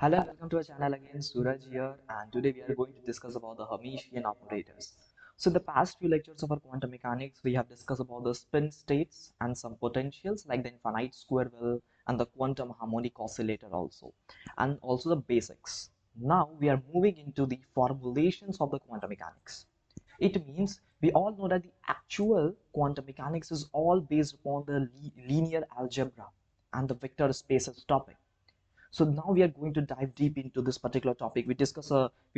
Hello and welcome to our channel again. Suraj here, and today we are going to discuss about the Hermitian operators. So in the past few lectures of our quantum mechanics, we have discussed about the spin states and some potentials like the infinite square well and the quantum harmonic oscillator also, and also the basics. Now we are moving into the formulations of the quantum mechanics. It means we all know that the actual quantum mechanics is all based upon the linear algebra and the vector spaces topic. So now we are going to dive deep into this particular topic. We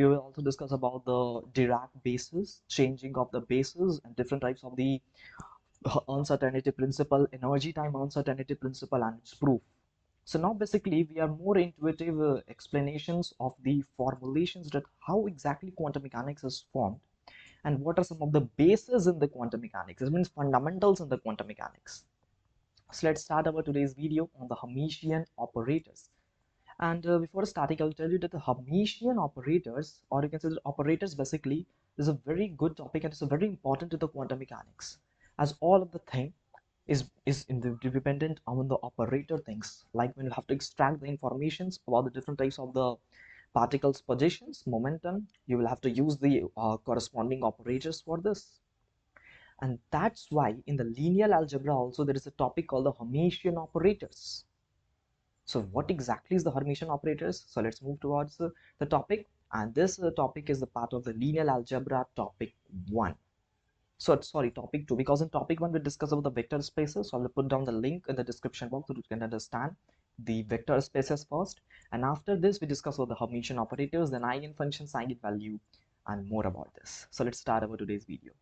will also discuss about the Dirac bases, changing of the bases, and different types of the uncertainty principle, energy time uncertainty principle, and its proof. So now basically we are more intuitive explanations of the formulations that how exactly quantum mechanics is formed and what are some of the bases in the quantum mechanics. This means fundamentals in the quantum mechanics. So let's start our today's video on the Hermitian operators. And before starting, I'll tell you that the Hermitian operators, or you can say the operators basically, is a very good topic and it's a very important to the quantum mechanics, as all of the thing is dependent on the operator things. Like when you have to extract the informations about the different types of the particles positions, momentum, you will have to use the corresponding operators for this. And that's why in the linear algebra also there is a topic called the Hermitian operators. So what exactly is the Hermitian operators? So let's move towards the topic, and this topic is the part of the linear algebra topic 1. So sorry, topic 2, because in topic 1 we discuss about the vector spaces. So I'll put down the link in the description box so you can understand the vector spaces first, and after this we discuss about the Hermitian operators, then eigenfunctions, eigenvalue, and more about this. So let's start our today's video.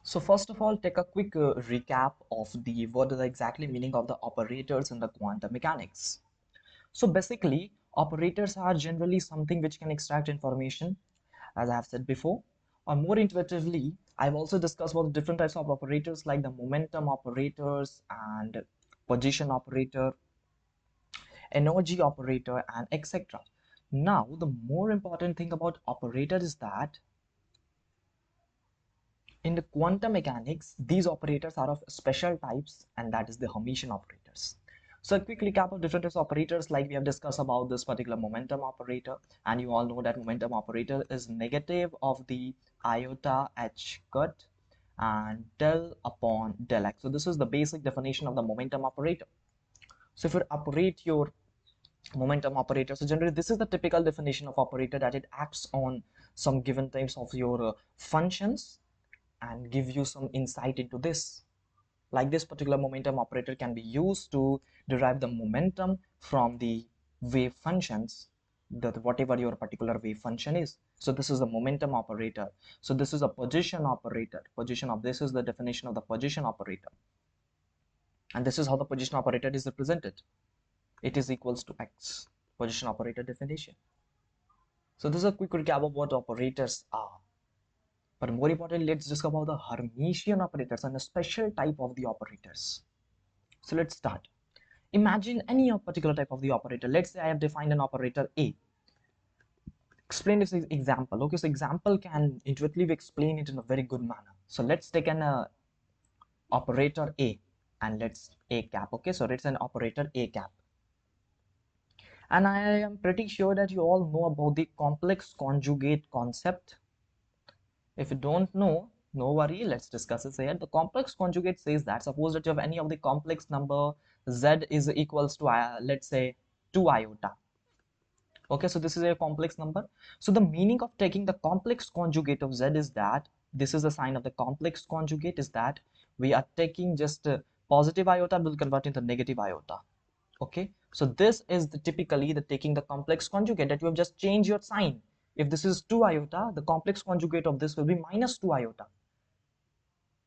So first of all, take a quick recap of the what is the exactly meaning of the operators in the quantum mechanics. So basically, operators are generally something which can extract information, as I have said before. Or more intuitively, I've also discussed about the different types of operators like the momentum operators and position operator, energy operator, and etc. Now, the more important thing about operator is that in the quantum mechanics, these operators are of special types, and that is the Hermitian operators. So a quick recap of different types of operators, like we have discussed about this particular momentum operator, and you all know that momentum operator is negative of the iota h cut and del upon del x. So this is the basic definition of the momentum operator. So if you operate your momentum operator, so generally this is the typical definition of operator, that it acts on some given types of your functions and give you some insight into this. Like this particular momentum operator can be used to derive the momentum from the wave functions, that whatever your particular wave function is. So this is the momentum operator. So this is a position operator. Position of this is the definition of the position operator. And this is how the position operator is represented. It is equals to x. Position operator definition. So this is a quick recap of what operators are. But more importantly, let's discuss about the Hermitian operators and a special type of the operators. So let's start. Imagine any particular type of the operator. Let's say I have defined an operator A. Explain this example. Okay, so example can intuitively explain it in a very good manner. So let's take an operator A and let's A cap. Okay, so it's an operator A cap. And I am pretty sure that you all know about the complex conjugate concept. If you don't know, no worry, let's discuss it here. The complex conjugate says that suppose that you have any of the complex number, z is equals to let's say 2 iota. Okay, so this is a complex number. So the meaning of taking the complex conjugate of z is that this is the sign of the complex conjugate, is that we are taking just positive iota will convert into negative iota. Okay, so this is typically the taking the complex conjugate, that you have just changed your sign. If this is 2 iota, the complex conjugate of this will be minus 2 iota.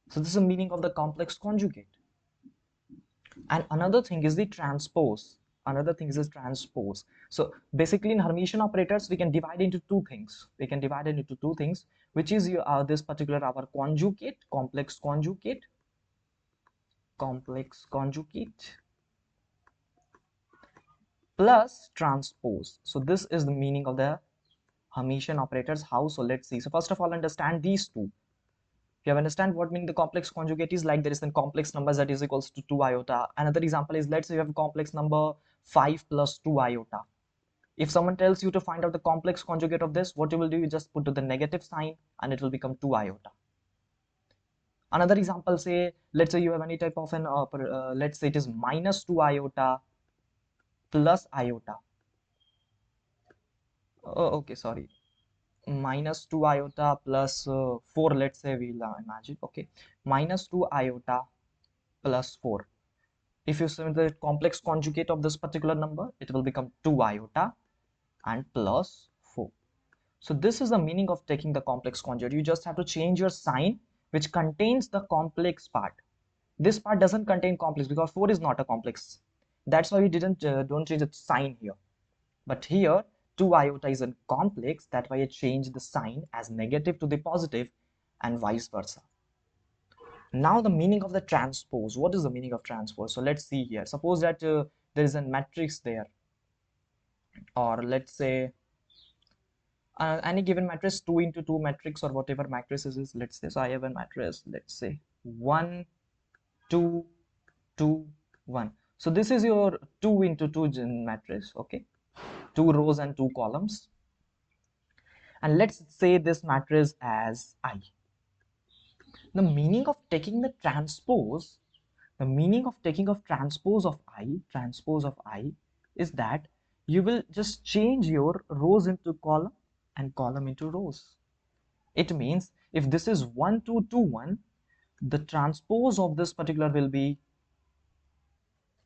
So this is the meaning of the complex conjugate. And another thing is the transpose. Another thing is transpose. So basically in Hermitian operators, we can divide into two things. We can divide it into two things, which is this particular our conjugate, complex conjugate, plus transpose. So this is the meaning of the Hermitian operators. How? So let's see. So first of all, understand these two. You have understand what meaning the complex conjugate is, like there is a complex number z is equals to 2 iota. Another example is, let's say you have a complex number 5 plus 2 iota. If someone tells you to find out the complex conjugate of this, what you will do, you just put to the negative sign and it will become 2 iota. Another example, say, let's say you have any type of an, let's say it is minus 2 iota plus iota. Oh, okay, sorry. Minus 2 iota plus 4, let's say we'll imagine, okay. Minus 2 iota plus 4. If you say the complex conjugate of this particular number, it will become 2 iota and plus 4. So this is the meaning of taking the complex conjugate. You just have to change your sign which contains the complex part. This part doesn't contain complex because 4 is not a complex. That's why we don't change the sign here. But here 2 iota is a complex, that's why I changed the sign as negative to the positive and vice versa. Now the meaning of the transpose. What is the meaning of transpose? So let's see here. Suppose that there is a matrix there, or let's say any given matrix, 2 into 2 matrix or whatever matrices is. Let's say, so I have a matrix, let's say 1 2 2 1. So this is your 2 into 2 matrix, okay, 2 rows and 2 columns, and let's say this matrix as I. The meaning of taking the transpose, the meaning of taking of transpose of I is that you will just change your rows into column and column into rows. It means if this is 1 2 2 1, the transpose of this particular will be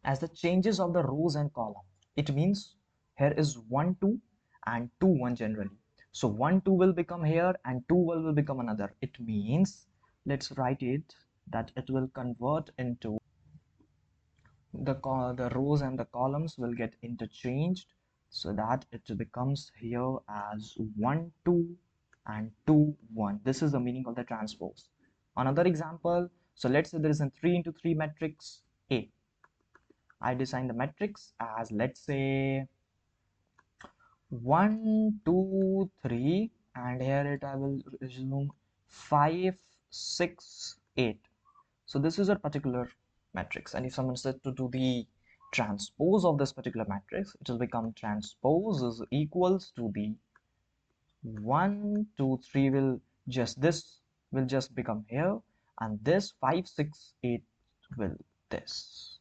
as the changes of the rows and column. It means here is 1 2 and 2 1 generally. So 1 2 will become here and 2 will become another. It means, let's write it, that it will convert into the rows and the columns will get interchanged, so that it becomes here as 1 2 and 2 1. This is the meaning of the transpose. Another example, so let's say there is a 3 into 3 matrix A. I design the matrix as, let's say, 1 2 3, and here I will assume 5 6 8. So this is a particular matrix, and if someone said to do the transpose of this particular matrix, it will become transpose is equals to the 1 2 3 will just become here, and this 5 6 8 will this.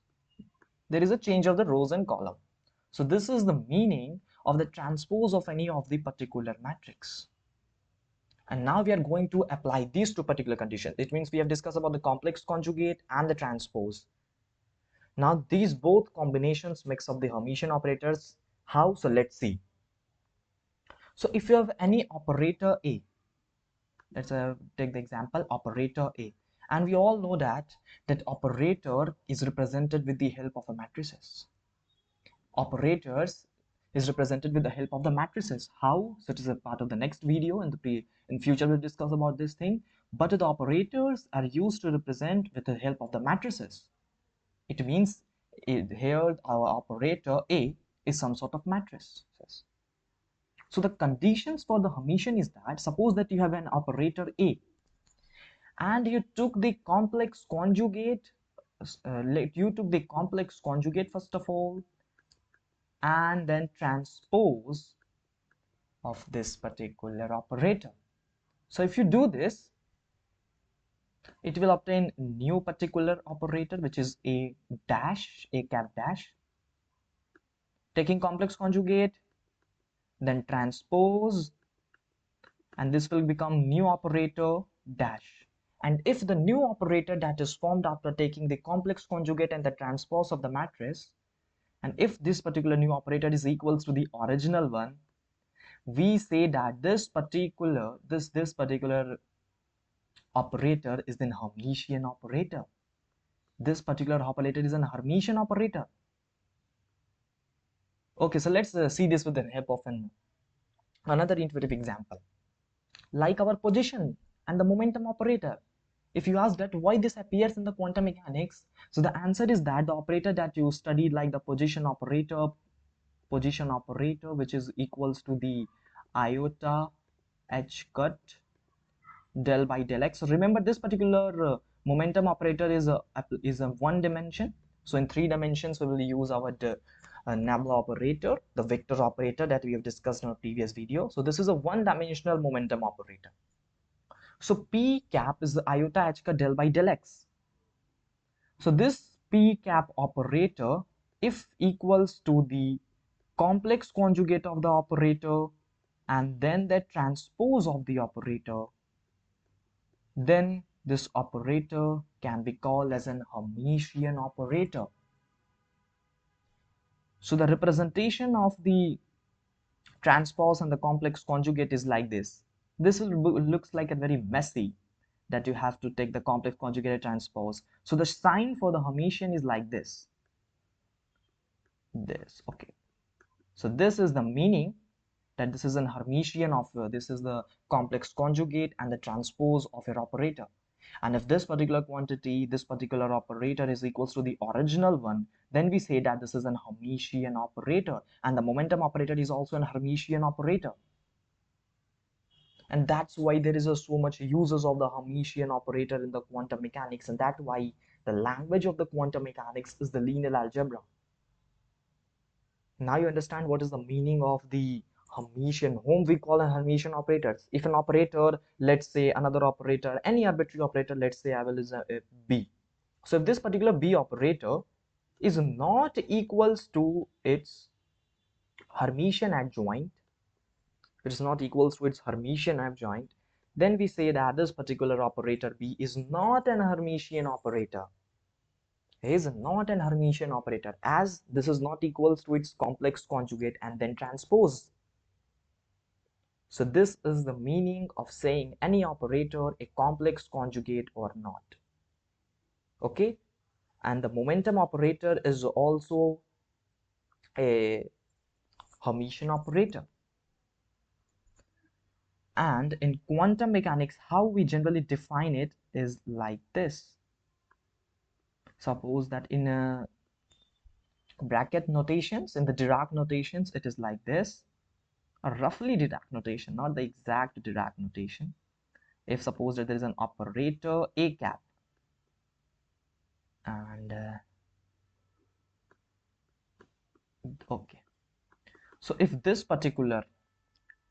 There is a change of the rows and column. So this is the meaning of the transpose of any of the particular matrix. And now we are going to apply these two particular conditions. It means we have discussed about the complex conjugate and the transpose. Now these both combinations makes up the Hermitian operators. How? So let's see. So if you have any operator A, let's take the example operator A, and we all know that operator is represented with the help of a matrices. Operators is represented with the help of the matrices. How? So it is a part of the next video. In future we'll discuss about this thing, but the operators are used to represent with the help of the matrices. It means here our operator A is some sort of matrix. So the conditions for the Hermitian is that, suppose that you have an operator A and you took the complex conjugate, first of all, and then transpose of this particular operator. So if you do this, it will obtain new particular operator, which is a cap dash, taking complex conjugate, then transpose, and this will become new operator dash. And if the new operator that is formed after taking the complex conjugate and the transpose of the matrix, and if this particular new operator is equals to the original one, we say that this particular operator is an Hermitian operator. This particular operator is an Hermitian operator. Okay, so let's see this with the help of another intuitive example, like our position and the momentum operator. If you ask that why this appears in the quantum mechanics, so the answer is that the operator that you studied, like the position operator, which is equals to the iota h cut del by del x. So remember, this particular momentum operator is a one dimension. So in 3 dimensions we will use our nabla operator, the vector operator that we have discussed in our previous video. So this is a one-dimensional momentum operator. So P cap is the iota h ka del by del x. So this P cap operator, if equals to the complex conjugate of the operator and then the transpose of the operator, then this operator can be called as an Hermitian operator. So the representation of the transpose and the complex conjugate is like this. This looks like a very messy that you have to take the complex conjugate transpose. So the sign for the Hermitian is like this. Okay. So this is the meaning that this is an Hermitian of this is the complex conjugate and the transpose of your operator. And if this particular quantity, this particular operator is equals to the original one, then we say that this is an Hermitian operator, and the momentum operator is also an Hermitian operator. And that's why there is so much uses of the Hermitian operator in the quantum mechanics, and that's why the language of the quantum mechanics is the linear algebra. Now you understand what is the meaning of the Hermitian, whom we call an Hermitian operators. If an operator, let's say another operator, any arbitrary operator, let's say I will is a B. So if this particular B operator is not equals to its Hermitian adjoint, it is not equals to its Hermitian adjoint, then we say that this particular operator B is not an Hermitian operator. Is not an Hermitian operator, as this is not equals to its complex conjugate and then transpose. So this is the meaning of saying any operator a complex conjugate or not. Okay, and the momentum operator is also a Hermitian operator. And in quantum mechanics, how we generally define it is like this. Suppose that in a bracket notations, in the Dirac notations, it is like this, a roughly Dirac notation, not the exact Dirac notation. If suppose that there is an operator A cap and okay, so if this particular,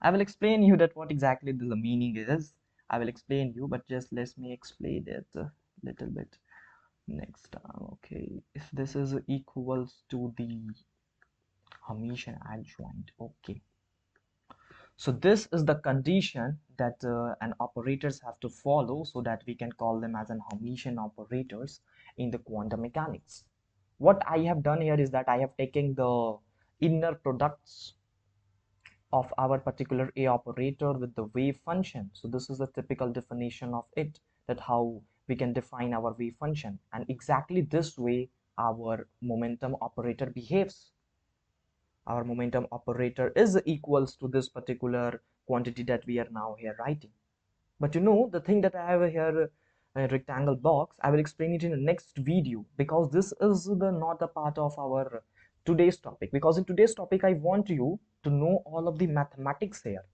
I will explain you that what exactly the meaning is. I will explain you, but just let me explain it a little bit next time. Okay, if this is equals to the Hermitian adjoint, okay, so this is the condition that an operators have to follow so that we can call them as an Hermitian operators in the quantum mechanics. What I have done here is that I have taken the inner products of our particular A operator with the wave function. So this is the typical definition of it, that how we can define our wave function, and exactly this way our momentum operator behaves. Our momentum operator is equals to this particular quantity that we are now here writing. But you know, the thing that I have here a rectangle box, I will explain it in the next video, because this is the not a part of our today's topic, because in today's topic I want you to know all of the mathematics here,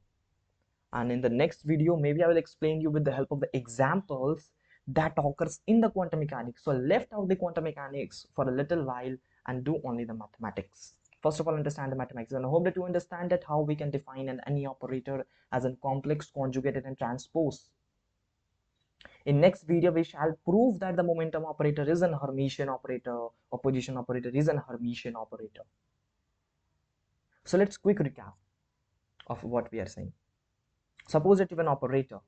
and in the next video maybe I will explain you with the help of the examples that occurs in the quantum mechanics. So I left out the quantum mechanics for a little while and do only the mathematics. First of all, understand the mathematics, and I hope that you understand that how we can define an any operator as a complex conjugated and transpose. In next video, we shall prove that the momentum operator is an Hermitian operator, or position operator is an Hermitian operator. So let's quick recap of what we are saying. Suppose that if an operator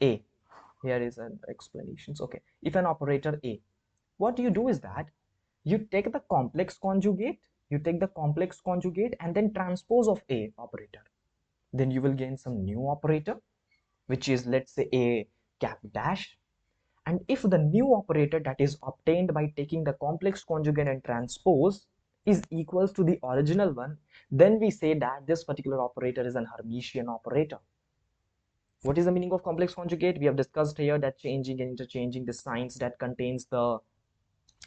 A, here is an explanations. Okay, if an operator A, what you do is that you take the complex conjugate, and then transpose of A operator. Then you will gain some new operator, which is, let's say, A cap dash. And if the new operator that is obtained by taking the complex conjugate and transpose is equals to the original one, then we say that this particular operator is an Hermitian operator. What is the meaning of complex conjugate? We have discussed here that changing and interchanging the signs that contains the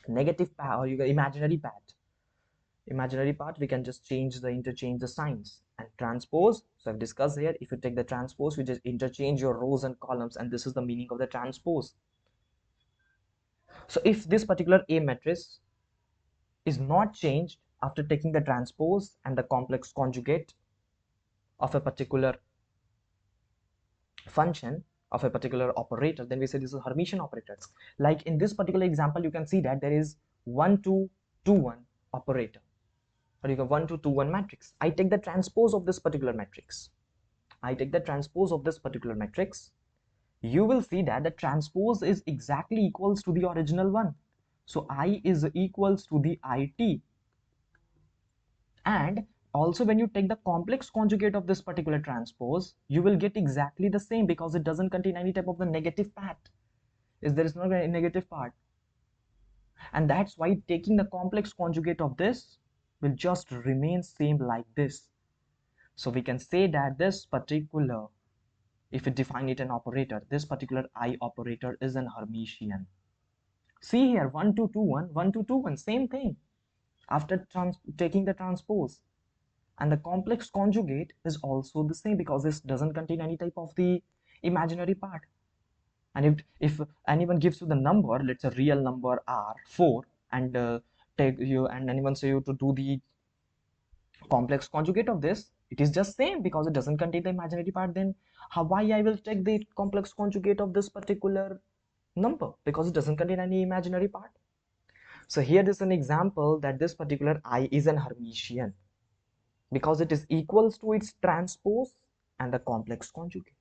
negative part or imaginary part, we can just interchange the signs. And transpose, so I've discussed here, if you take the transpose, we just interchange your rows and columns, and this is the meaning of the transpose. So if this particular A matrix is not changed after taking the transpose and the complex conjugate of a particular function, of a particular operator, then we say this is Hermitian operators. Like in this particular example, you can see that there is 1 2 2 1 operator, or you have 1 2 2 1 matrix. I take the transpose of this particular matrix. You will see that the transpose is exactly equals to the original one. So I is equals to the IT. And also when you take the complex conjugate of this particular transpose, you will get exactly the same, because it doesn't contain any type of the negative part. There is not a negative part. And that's why taking the complex conjugate of this will just remain same like this. So we can say that this particular, if we define it an operator, this particular I operator is an Hermitian. See here, 1 2 2 1, 1 2 2 1, same thing after taking the transpose. And the complex conjugate is also the same, because this doesn't contain any type of the imaginary part. And if anyone gives you the number, let's say real number R4, and anyone say you to do the complex conjugate of this, it is just same, because it doesn't contain the imaginary part. Then why I will take the complex conjugate of this particular number? Because it doesn't contain any imaginary part. So here is an example that this particular I is an Hermitian, because it is equals to its transpose and the complex conjugate.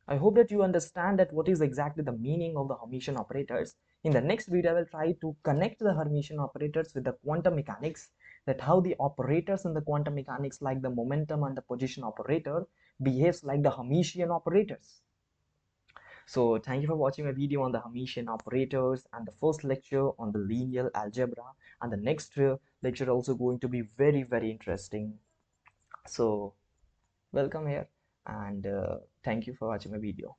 I hope that you understand that what is exactly the meaning of the Hermitian operators. In the next video, I will try to connect the Hermitian operators with the quantum mechanics, that how the operators in the quantum mechanics, like the momentum and the position operator, behaves like the Hermitian operators. So thank you for watching my video on the Hermitian operators and the first lecture on the linear algebra. And the next lecture also going to be very, very interesting. So welcome here, and thank you for watching my video.